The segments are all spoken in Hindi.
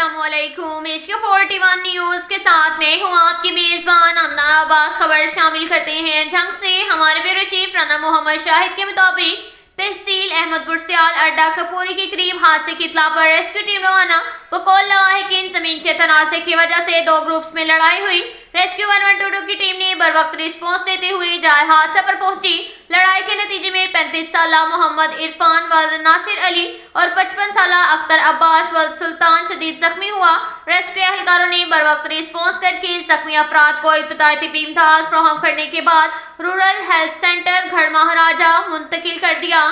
अस्सलामुअलैकुम। HK 41 न्यूज के साथ मैं हूँ आपकी मेजबान अमना अब्बास। खबर शामिल करते हैं जंग से। हमारे ब्यूरो चीफ राना मोहम्मद शाहिद के मुताबिक तहसील अहमदपुर सियाल अड्डा कपूरी के करीब हादसे की इत्तला पर रेस्क्यू टीम रवाना। बकौल लवाहिकीन जमीन के तनाज़े की वजह से दो ग्रुप्स में लड़ाई हुई। रेस्क्यू 1122 की टीम ने बर वक्त रिस्पॉन्स देते हुए जाए हादसा पर पहुंची। लड़ाई के नतीजे में 35 साल मोहम्मद इरफान व नासिर अली और 55 साल अख्तर अब्बास व सुल्तान शदीद जख्मी हुआ। रेस्क्यू एहलकारों ने बर वक्त रिस्पॉन्स करके जख्मी अफराद को इब्तदाई तिब्बी इमदाद फराहम करने के बाद रूरल हेल्थ सेंटर गढ़ महाराजा मुंतकिल कर दिया।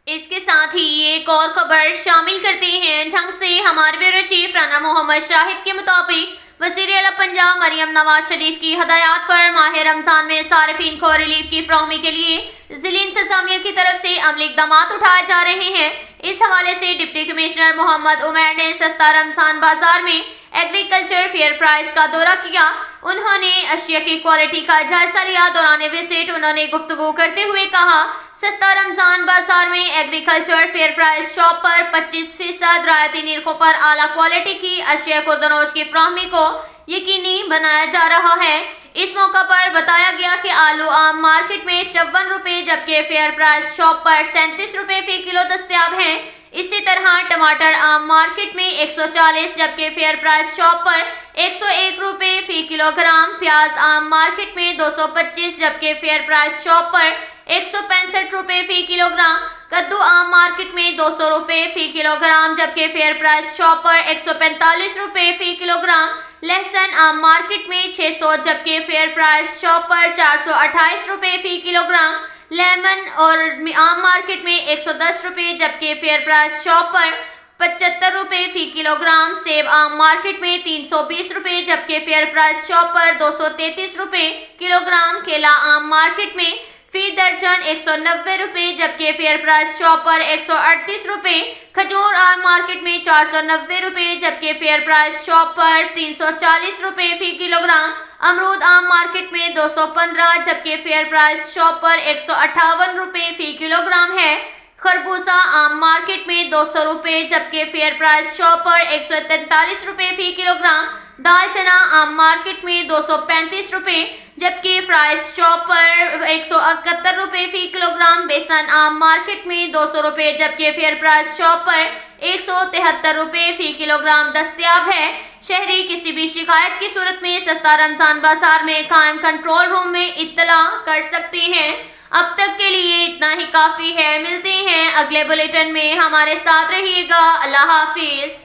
इसके साथ ही एक और खबर शामिल करते हैं जंग से। हमारे ब्यूरो चीफ राना मोहम्मद शाहिद के मुताबिक वज़ीर आला पंजाब मरियम नवाज शरीफ की हदायत पर माह रमजान में सारिफीन को रिलीफ की फराहमी के लिए जिला इंतजामिया की तरफ से अमली इक़दाम उठाए जा रहे हैं। इस हवाले से डिप्टी कमिश्नर मोहम्मद उमैर ने सस्ता रमजान बाजार में एग्रीकल्चर फेयर प्राइस का दौरा किया। उन्होंने अशिया की क्वालिटी का जायजा लिया। दौरान विजिट उन्होंने गुफ्तगू करते हुए कहा, सस्ता रमजान बाजार में एग्रीकल्चर फेयर प्राइस शॉप पर 25% रायती निर्खों पर आला क्वालिटी की अशिया खुर्दनोश की फराहमी को यकीनी बनाया जा रहा है। इस मौका पर बताया गया कि आलू आम मार्केट में 54 रुपए जबकि फेयर प्राइस शॉप पर 37 रुपए फी किलो दस्तयाब हैं। इसी तरह टमाटर आम मार्केट में 140 जबकि फेयर प्राइस शॉप पर 101 रुपए फी किलोग्राम। प्याज आम मार्केट में 225 जबकि फेयर प्राइस शॉप पर 165 रुपए फी किलोग्राम। कद्दू आम मार्केट में 200 रुपए फी किलोग्राम जबकि फेयर प्राइस शॉप पर 145 रुपए फी किलोग्राम। लहसुन आम मार्केट में 600 जबकि फेयर प्राइस शॉप पर 428 रुपए फी किलोग्राम। लेमन और आम मार्केट में 110 रुपए जबकि फेयर प्राइस शॉप पर 75 रुपए फी किलोग्राम। सेब आम मार्केट में 320 रुपए जबकि फेयर प्राइस शॉप पर 233 रुपए किलोग्राम। केला आम मार्केट में फी दर्जन 190 रुपए जबकि फेयर प्राइस शॉप पर 138 रुपए। खजूर आम मार्केट में 490 रुपए जबकि फेयर प्राइस शॉप पर 340 रुपए फी किलोग्राम। अमरूद आम मार्केट में 215 जबकि फेयर प्राइस शॉप पर 158 रुपए फी किलोग्राम है। खरबूजा आम मार्केट में 200 रुपए जबकि फेयर प्राइस शॉप पर 143 रुपए फी किलोग्राम। दाल चना आम मार्केट में 235 रुपए जबकि प्राइस शॉप पर 171 रुपए फी किलोग्राम। बेसन आम मार्केट में 200 रुपए जबकि फेयर प्राइस शॉप पर 173 रुपए फी किलोग्राम दस्तयाब है। शहरी किसी भी शिकायत की सूरत में सस्ता रमजान बाजार में कायम कंट्रोल रूम में इत्तला कर सकते हैं। अब तक के लिए इतना ही काफी है। मिलते हैं अगले बुलेटिन में, हमारे साथ रहिएगा। अल्लाह हाफिज।